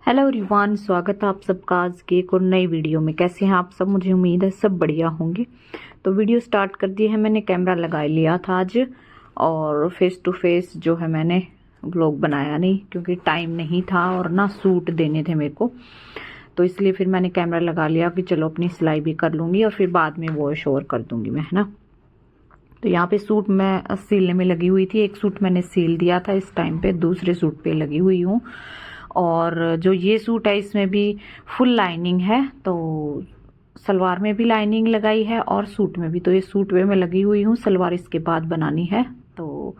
Hello everyone, स्वागत है आप सबका आज के एक और नई वीडियो में। कैसे हैं आप सब? मुझे उम्मीद है सब बढ़िया होंगे। तो वीडियो स्टार्ट कर दी है। मैंने कैमरा लगा लिया था आज, और फेस टू फेस जो है मैंने व्लॉग बनाया नहीं, क्योंकि टाइम नहीं था और ना सूट देने थे मेरे को। तो इसलिए फिर मैंने कैमरा लगा लिया कि चलो अपनी सिलाई भी कर लूँगी और फिर बाद में वॉइस ओवर कर दूँगी मैं, है ना। तो यहाँ पे सूट मैं सिलने में लगी हुई थी। एक सूट मैंने सिल दिया था इस टाइम पे, दूसरे सूट पे लगी हुई हूँ। और जो ये सूट है इसमें भी फुल लाइनिंग है, तो सलवार में भी लाइनिंग लगाई है और सूट में भी। तो ये सूट पे मैं लगी हुई हूँ, सलवार इसके बाद बनानी है। तो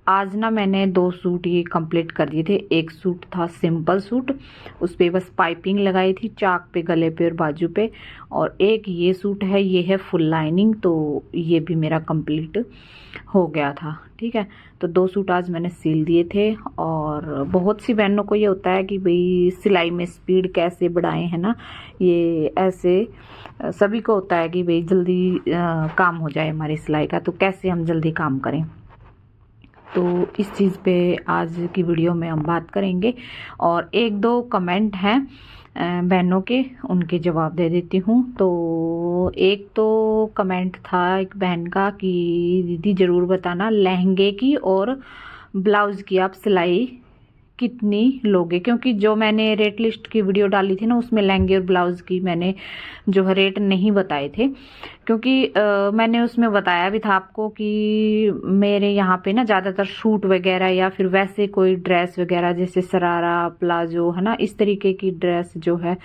आज ना मैंने 2 सूट ये कंप्लीट कर दिए थे। एक सूट था सिंपल सूट, उस पे बस पाइपिंग लगाई थी चाक पे, गले पे और बाजू पे। और एक ये सूट है, ये है फुल लाइनिंग, तो ये भी मेरा कंप्लीट हो गया था। ठीक है, तो 2 सूट आज मैंने सिल दिए थे। और बहुत सी बहनों को ये होता है कि भाई सिलाई में स्पीड कैसे बढ़ाएं, है ना। ये ऐसे सभी को होता है कि भाई जल्दी काम हो जाए हमारी सिलाई का, तो कैसे हम जल्दी काम करें। तो इस चीज़ पे आज की वीडियो में हम बात करेंगे। और 1-2 कमेंट हैं बहनों के, उनके जवाब दे देती हूँ। तो एक तो कमेंट था एक बहन का कि दीदी ज़रूर बताना लहंगे की और ब्लाउज़ की आप सिलाई कितनी लोगे, क्योंकि जो मैंने रेट लिस्ट की वीडियो डाली थी ना, उसमें लहंगे और ब्लाउज़ की मैंने जो है रेट नहीं बताए थे। क्योंकि मैंने उसमें बताया भी था आपको कि मेरे यहाँ पे ना ज़्यादातर सूट वगैरह या फिर वैसे कोई ड्रेस वगैरह जैसे शरारा प्लाजो, है ना, इस तरीके की ड्रेस जो है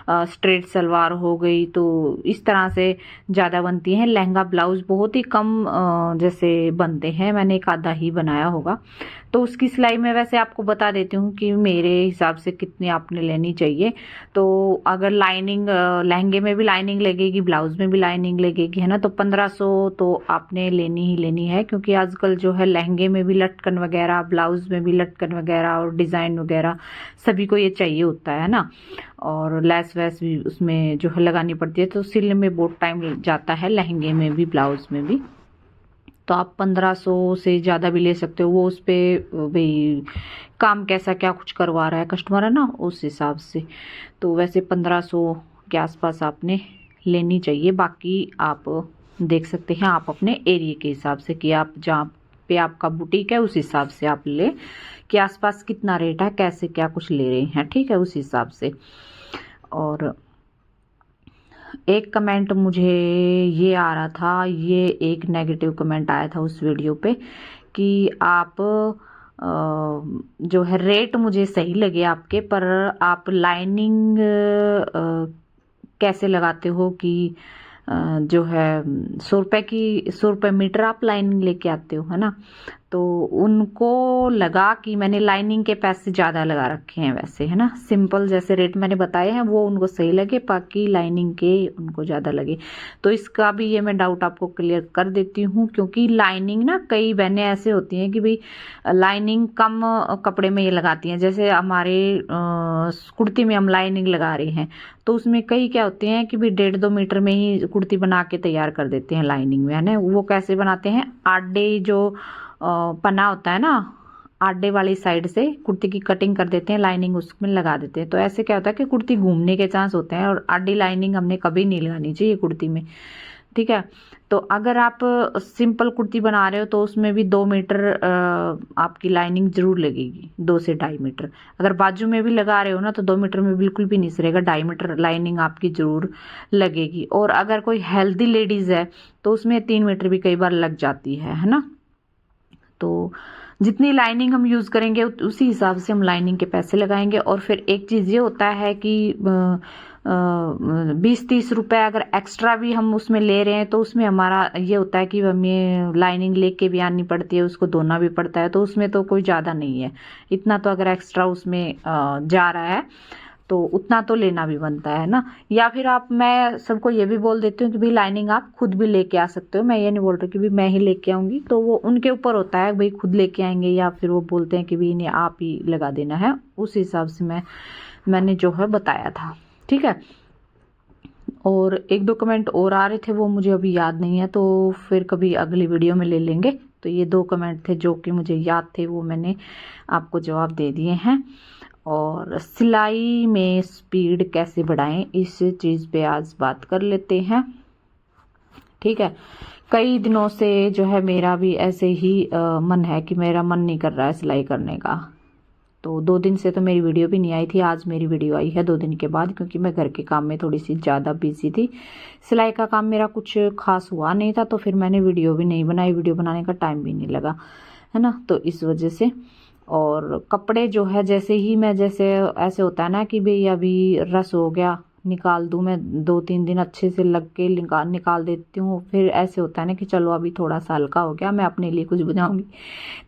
स्ट्रेट सलवार हो गई, तो इस तरह से ज़्यादा बनती हैं। लहंगा ब्लाउज़ बहुत ही कम जैसे बनते हैं, मैंने एक आधा ही बनाया होगा। तो उसकी सिलाई में वैसे आपको बता देती हूँ कि मेरे हिसाब से कितनी आपने लेनी चाहिए। तो अगर लाइनिंग लहंगे में भी लाइनिंग लगेगी, ब्लाउज में भी लाइनिंग लगेगी, है ना, तो 1500 तो आपने लेनी ही लेनी है। क्योंकि आजकल जो है लहंगे में भी लटकन वगैरह, ब्लाउज में भी लटकन वगैरह और डिज़ाइन वगैरह सभी को ये चाहिए होता है ना। और लेस वैस भी उसमें जो है लगानी पड़ती है, तो सिलने में बहुत टाइम जाता है, लहंगे में भी ब्लाउज में भी। तो आप 1500 से ज़्यादा भी ले सकते हो, वो उस पर भाई काम कैसा क्या कुछ करवा रहा है कस्टमर, है ना, उस हिसाब से। तो वैसे 1500 के आसपास आपने लेनी चाहिए। बाकी आप देख सकते हैं आप अपने एरिया के हिसाब से कि आप जहाँ पे आपका बुटीक है उस हिसाब से आप ले कि आसपास कितना रेट है, कैसे क्या कुछ ले रहे हैं, ठीक है, उस हिसाब से। और एक कमेंट मुझे ये आ रहा था, ये एक नेगेटिव कमेंट आया था उस वीडियो पे कि आप जो है रेट मुझे सही लगे आपके, पर आप लाइनिंग कैसे लगाते हो कि जो है 100 रुपये मीटर आप लाइनिंग लेके आते हो, है ना। तो उनको लगा कि मैंने लाइनिंग के पैसे ज़्यादा लगा रखे हैं वैसे, है ना। सिंपल जैसे रेट मैंने बताए हैं वो उनको सही लगे, बाकी लाइनिंग के उनको ज़्यादा लगे। तो इसका भी ये मैं डाउट आपको क्लियर कर देती हूँ। क्योंकि लाइनिंग ना, कई बहनें ऐसे होती हैं कि भाई लाइनिंग कम कपड़े में ये लगाती हैं। जैसे हमारे कुर्ती में हम लाइनिंग लगा रहे हैं, तो उसमें कई क्या होते हैं कि भाई 1.5-2 मीटर में ही कुर्ती बना के तैयार कर देते हैं लाइनिंग में, है ना। वो कैसे बनाते हैं, आडे जो पन्ना होता है ना, आडे वाली साइड से कुर्ती की कटिंग कर देते हैं, लाइनिंग उसमें लगा देते हैं। तो ऐसे क्या होता है कि कुर्ती घूमने के चांस होते हैं, और आडी लाइनिंग हमने कभी नहीं लगानी चाहिए कुर्ती में, ठीक है। तो अगर आप सिंपल कुर्ती बना रहे हो तो उसमें भी 2 मीटर आपकी लाइनिंग जरूर लगेगी, 2 से 2.5 मीटर। अगर बाजू में भी लगा रहे हो ना तो 2 मीटर में बिल्कुल भी नहीं सरेगा, 2.5 मीटर लाइनिंग आपकी जरूर लगेगी। और अगर कोई हेल्दी लेडीज है तो उसमें 3 मीटर भी कई बार लग जाती है ना। तो जितनी लाइनिंग हम यूज़ करेंगे उसी हिसाब से हम लाइनिंग के पैसे लगाएंगे। और फिर एक चीज़ ये होता है कि 20-30 रुपए अगर एक्स्ट्रा भी हम उसमें ले रहे हैं तो उसमें हमारा ये होता है कि हमें लाइनिंग लेके भी आनी पड़ती है, उसको धोना भी पड़ता है। तो उसमें तो कोई ज़्यादा नहीं है, इतना तो अगर एक्स्ट्रा उसमें जा रहा है तो उतना तो लेना भी बनता है ना। या फिर आप, मैं सबको ये भी बोल देती हूँ कि भाई लाइनिंग आप खुद भी लेके आ सकते हो। मैं ये नहीं बोल रही कि भाई मैं ही लेके आऊँगी, तो वो उनके ऊपर होता है भाई खुद लेके आएंगे या फिर वो बोलते हैं कि भाई इन्हें आप ही लगा देना है। उस हिसाब से मैंने जो है बताया था, ठीक है। और 1-2 कमेंट और आ रहे थे, वो मुझे अभी याद नहीं है, तो फिर कभी अगली वीडियो में ले लेंगे। तो ये 2 कमेंट थे जो कि मुझे याद थे, वो मैंने आपको जवाब दे दिए हैं। और सिलाई में स्पीड कैसे बढ़ाएं इस चीज़ पे आज बात कर लेते हैं। ठीक है, कई दिनों से जो है मेरा भी ऐसे ही मन है कि मेरा मन नहीं कर रहा है सिलाई करने का। तो 2 दिन से तो मेरी वीडियो भी नहीं आई थी, आज मेरी वीडियो आई है 2 दिन के बाद, क्योंकि मैं घर के काम में थोड़ी सी ज़्यादा बिजी थी। सिलाई का काम मेरा कुछ खास हुआ नहीं था, तो फिर मैंने वीडियो भी नहीं बनाई, वीडियो बनाने का टाइम भी नहीं लगा, है ना, तो इस वजह से। और कपड़े जो है जैसे ही मैं, जैसे ऐसे होता है ना कि भाई अभी रस हो गया, निकाल दूँ मैं, 2-3 दिन अच्छे से लग के निकाल देती हूँ, फिर ऐसे होता है ना कि चलो अभी थोड़ा सा हल्का हो गया, मैं अपने लिए कुछ बनाऊंगी,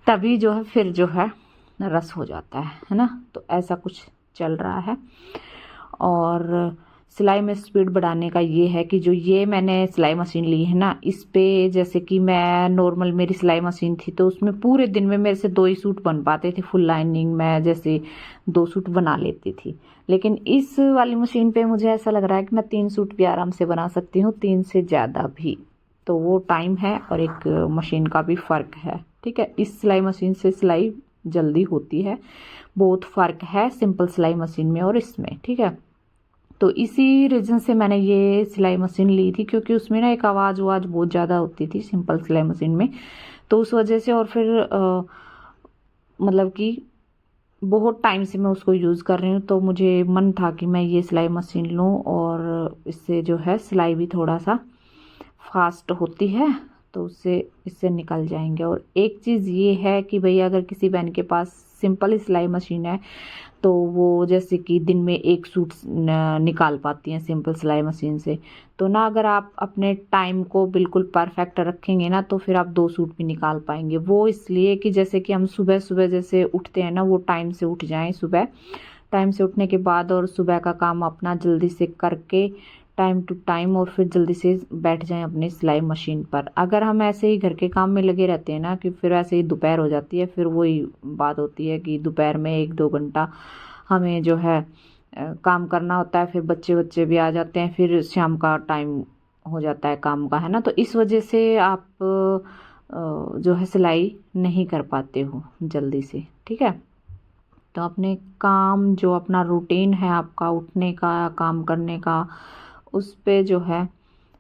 तभी जो है फिर जो है रस हो जाता है ना, तो ऐसा कुछ चल रहा है। और सिलाई में स्पीड बढ़ाने का ये है कि जो ये मैंने सिलाई मशीन ली है ना, इस पे जैसे कि मैं नॉर्मल मेरी सिलाई मशीन थी तो उसमें पूरे दिन में मेरे से 2 ही सूट बन पाते थे, फुल लाइनिंग में जैसे 2 सूट बना लेती थी। लेकिन इस वाली मशीन पे मुझे ऐसा लग रहा है कि मैं 3 सूट भी आराम से बना सकती हूँ, 3 से ज़्यादा भी। तो वो टाइम है और एक मशीन का भी फ़र्क है। ठीक है, इस सिलाई मशीन से सिलाई जल्दी होती है, बहुत फ़र्क है सिंपल सिलाई मशीन में और इसमें। ठीक है, तो इसी रीज़न से मैंने ये सिलाई मशीन ली थी, क्योंकि उसमें ना एक आवाज़ बहुत ज़्यादा होती थी सिंपल सिलाई मशीन में, तो उस वजह से। और फिर मतलब कि बहुत टाइम से मैं उसको यूज़ कर रही हूँ, तो मुझे मन था कि मैं ये सिलाई मशीन लूँ, और इससे जो है सिलाई भी थोड़ा सा फास्ट होती है, तो उससे इससे निकल जाएंगे। और एक चीज़ ये है कि भाई अगर किसी बहन के पास सिंपल ही सिलाई मशीन है, तो वो जैसे कि दिन में 1 सूट निकाल पाती हैं सिंपल सिलाई मशीन से, तो ना अगर आप अपने टाइम को बिल्कुल परफेक्ट रखेंगे ना, तो फिर आप 2 सूट भी निकाल पाएंगे। वो इसलिए कि जैसे कि हम सुबह सुबह जैसे उठते हैं ना, वो टाइम से उठ जाएं, सुबह टाइम से उठने के बाद और सुबह का काम अपना जल्दी से करके टाइम टू टाइम, और फिर जल्दी से बैठ जाएं अपनी सिलाई मशीन पर। अगर हम ऐसे ही घर के काम में लगे रहते हैं ना, कि फिर ऐसे ही दोपहर हो जाती है, फिर वही बात होती है कि दोपहर में 1-2 घंटा हमें जो है काम करना होता है, फिर बच्चे भी आ जाते हैं, फिर शाम का टाइम हो जाता है काम का, है ना, तो इस वजह से आप जो है सिलाई नहीं कर पाते हो जल्दी से। ठीक है, तो अपने काम जो अपना रूटीन है आपका उठने का, काम करने का, उस पे जो है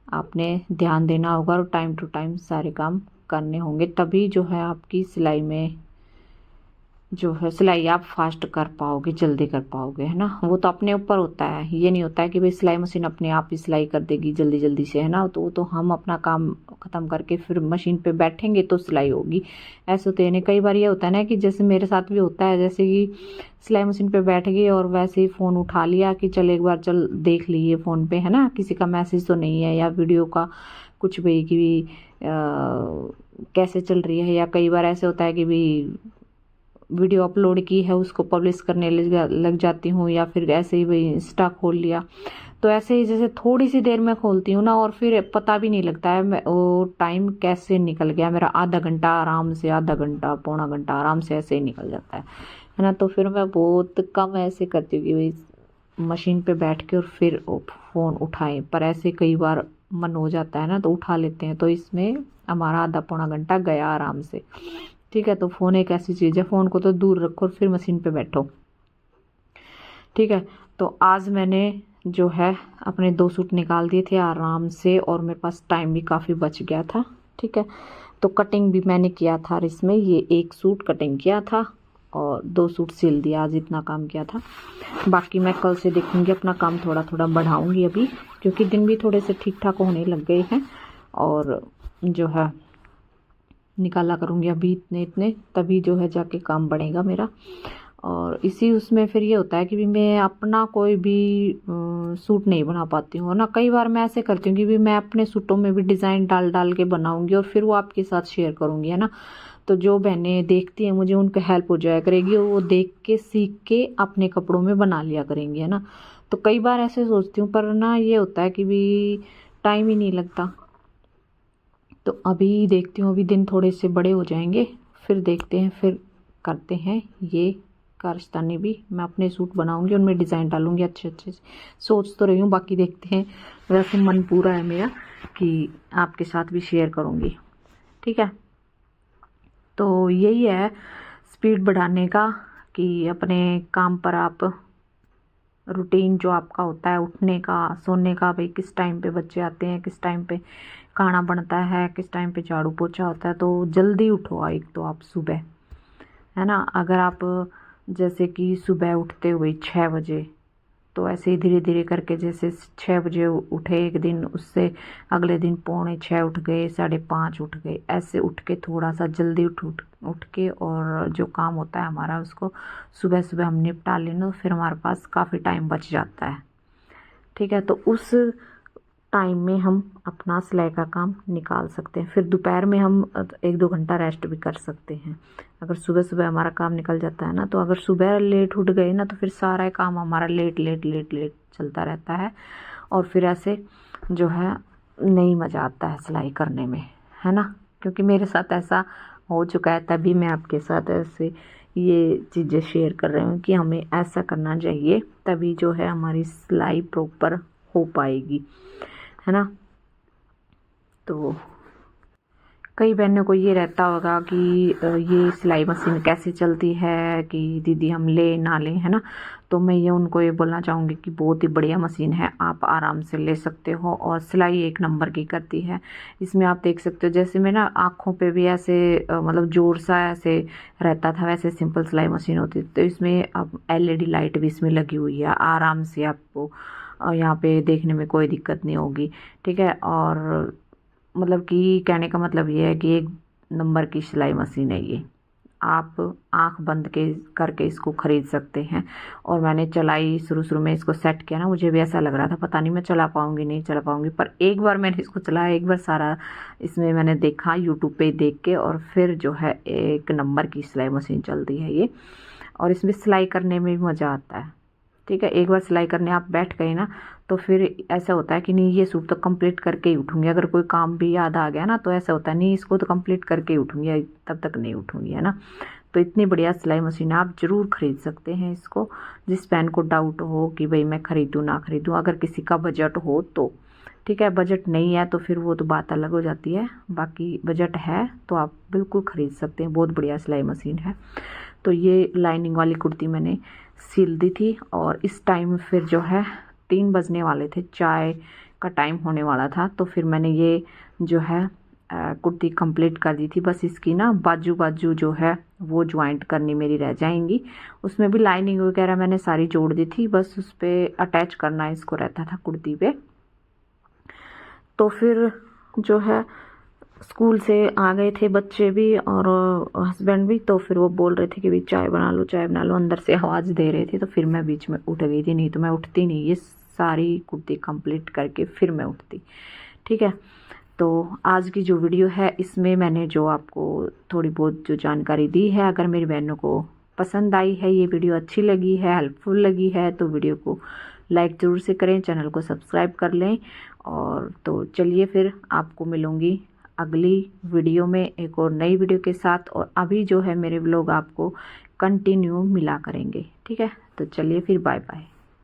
आपने ध्यान देना होगा, और टाइम टू टाइम सारे काम करने होंगे, तभी जो है आपकी सिलाई में जो है सिलाई आप फास्ट कर पाओगे, जल्दी कर पाओगे, है ना। वो तो अपने ऊपर होता है, ये नहीं होता है कि भाई सिलाई मशीन अपने आप ही सिलाई कर देगी जल्दी जल्दी से, है ना, तो वो तो हम अपना काम ख़त्म करके फिर मशीन पे बैठेंगे तो सिलाई होगी। ऐसे होते हैं, कई बार ये होता है ना कि जैसे मेरे साथ भी होता है, जैसे कि सिलाई मशीन पे बैठ गई और वैसे ही फ़ोन उठा लिया कि चल एक बार चल देख लिए फ़ोन पे, है ना, किसी का मैसेज तो नहीं है, या वीडियो का कुछ भी कि कैसे चल रही है। या कई बार ऐसे होता है कि भाई वीडियो अपलोड की है उसको पब्लिश करने लग जाती हूँ, या फिर ऐसे ही भाई इंस्टा खोल लिया, तो ऐसे ही जैसे थोड़ी सी देर में खोलती हूँ ना, और फिर पता भी नहीं लगता है मैं वो टाइम कैसे निकल गया मेरा, आधा घंटा आराम से, आधा घंटा पौना घंटा आराम से ऐसे ही निकल जाता है ना। तो फिर मैं बहुत कम ऐसे करती हूँ कि भाई मशीन पे बैठ के और फिर फ़ोन उठाएं, पर ऐसे कई बार मन हो जाता है ना तो उठा लेते हैं, तो इसमें हमारा आधा पौना घंटा गया आराम से। ठीक है, तो फ़ोन एक ऐसी चीज़ है, फ़ोन को तो दूर रखो और फिर मशीन पे बैठो। ठीक है, तो आज मैंने जो है अपने 2 सूट निकाल दिए थे आराम से, और मेरे पास टाइम भी काफ़ी बच गया था। ठीक है, तो कटिंग भी मैंने किया था, इसमें ये 1 सूट कटिंग किया था और 2 सूट सिल दिया, आज इतना काम किया था। बाकी मैं कल से देखूँगी, अपना काम थोड़ा थोड़ा बढ़ाऊँगी अभी, क्योंकि दिन भी थोड़े से ठीक ठाक होने लग गए हैं, और जो है निकाला करूँगी अभी इतने, तभी जो है जाके काम बढ़ेगा मेरा। और इसी उसमें फिर ये होता है कि भी मैं अपना कोई भी सूट नहीं बना पाती हूँ ना। कई बार मैं ऐसे करती हूँ कि भी मैं अपने सूटों में भी डिज़ाइन डाल डाल के बनाऊँगी और फिर वो आपके साथ शेयर करूँगी, है ना। तो जो बहनें देखती हैं मुझे, उनके हेल्प हो जाया करेगी, और वो देख के सीख के अपने कपड़ों में बना लिया करेंगी, है ना। तो कई बार ऐसे सोचती हूँ, पर ना ये होता है कि भी टाइम ही नहीं लगता। तो अभी देखती हूँ, अभी दिन थोड़े से बड़े हो जाएंगे, फिर देखते हैं, फिर करते हैं ये कारस्तानी भी। मैं अपने सूट बनाऊंगी, उनमें डिज़ाइन डालूंगी अच्छे अच्छे, सोच तो रही हूँ, बाकी देखते हैं। वैसे मन पूरा है मेरा कि आपके साथ भी शेयर करूँगी। ठीक है, तो यही है स्पीड बढ़ाने का, कि अपने काम पर आप रूटीन जो आपका होता है उठने का सोने का, भाई किस टाइम पे बच्चे आते हैं, किस टाइम पे खाना बनता है, किस टाइम पे झाड़ू पोछा होता है, तो जल्दी उठो। एक तो आप सुबह, है ना, अगर आप जैसे कि सुबह उठते हुए 6 बजे, तो ऐसे ही धीरे धीरे करके जैसे 6 बजे उठे एक दिन, उससे अगले दिन 5:45 उठ गए, 5:30 उठ गए, ऐसे उठ के थोड़ा सा जल्दी उठ के और जो काम होता है हमारा उसको सुबह सुबह हम निपटा लेना, फिर हमारे पास काफ़ी टाइम बच जाता है। ठीक है, तो उस टाइम में हम अपना सिलाई का काम निकाल सकते हैं। फिर दोपहर में हम 1-2 घंटा रेस्ट भी कर सकते हैं। अगर सुबह सुबह हमारा काम निकल जाता है ना, तो अगर सुबह लेट उठ गए ना, तो फिर सारा काम हमारा लेट लेट लेट लेट चलता रहता है, और फिर ऐसे जो है नहीं मज़ा आता है सिलाई करने में, है ना। क्योंकि मेरे साथ ऐसा हो चुका है, तभी मैं आपके साथ ऐसे ये चीज़ें शेयर कर रही हूँ कि हमें ऐसा करना चाहिए, तभी जो है हमारी सिलाई प्रॉपर हो पाएगी, है ना। तो कई बहनों को ये रहता होगा कि ये सिलाई मशीन कैसे चलती है, कि दीदी हम ले ना लें, है ना। तो मैं ये उनको ये बोलना चाहूँगी कि बहुत ही बढ़िया मशीन है, आप आराम से ले सकते हो, और सिलाई 1 नंबर की करती है। इसमें आप देख सकते हो, जैसे मैं ना आँखों पे भी ऐसे मतलब जोर सा ऐसे रहता था, वैसे सिंपल सिलाई मशीन होती थी। तो इसमें अब LED लाइट भी इसमें लगी हुई है, आराम से आपको यहाँ पे देखने में कोई दिक्कत नहीं होगी। ठीक है, और मतलब कि कहने का मतलब ये है कि 1 नंबर की सिलाई मशीन है ये, आप आंख बंद के करके इसको ख़रीद सकते हैं। और मैंने चलाई, शुरू में इसको सेट किया ना, मुझे भी ऐसा लग रहा था पता नहीं मैं चला पाऊँगी नहीं चला पाऊँगी, पर एक बार मैंने इसको चलाया, एक बार सारा इसमें मैंने देखा यूट्यूब पे देख के, और फिर जो है 1 नंबर की सिलाई मशीन चलती है ये, और इसमें सिलाई करने में भी मज़ा आता है। ठीक है, एक बार सिलाई करने आप बैठ गए ना, तो फिर ऐसा होता है कि नहीं ये सूट तो कंप्लीट करके ही उठूँगी। अगर कोई काम भी याद आ गया ना, तो ऐसा होता है नहीं इसको तो कंप्लीट करके ही उठूँगी, तब तक नहीं उठूँगी, है ना। तो इतनी बढ़िया सिलाई मशीन है, आप ज़रूर ख़रीद सकते हैं इसको। जिस बहन को डाउट हो कि भाई मैं ख़रीदूँ ना ख़रीदूँ, अगर किसी का बजट हो तो ठीक है, बजट नहीं है तो फिर वो तो बात अलग हो जाती है, बाकी बजट है तो आप बिल्कुल ख़रीद सकते हैं, बहुत बढ़िया सिलाई मशीन है। तो ये लाइनिंग वाली कुर्ती मैंने सिल दी थी, और इस टाइम फिर जो है 3 बजने वाले थे, चाय का टाइम होने वाला था, तो फिर मैंने ये जो है कुर्ती कंप्लीट कर दी थी। बस इसकी ना बाजू जो है वो ज्वाइंट करनी मेरी रह जाएंगी, उसमें भी लाइनिंग वगैरह मैंने सारी जोड़ दी थी, बस उस पर अटैच करना इसको रहता था कुर्ती पे। तो फिर जो है स्कूल से आ गए थे बच्चे भी और हस्बैंड भी, तो फिर वो बोल रहे थे कि भी चाय बना लो चाय बना लो, अंदर से आवाज़ दे रहे थे, तो फिर मैं बीच में उठ गई थी, नहीं तो मैं उठती नहीं, ये सारी कुर्ती कंप्लीट करके फिर मैं उठती। ठीक है, तो आज की जो वीडियो है इसमें मैंने जो आपको थोड़ी बहुत जो जानकारी दी है, अगर मेरी बहनों को पसंद आई है, ये वीडियो अच्छी लगी है, हेल्पफुल लगी है, तो वीडियो को लाइक ज़रूर से करें, चैनल को सब्सक्राइब कर लें। और तो चलिए फिर आपको मिलूँगी अगली वीडियो में एक और नई वीडियो के साथ, और अभी जो है मेरे व्लॉग आपको कंटिन्यू मिला करेंगे। ठीक है, तो चलिए फिर बाय बाय।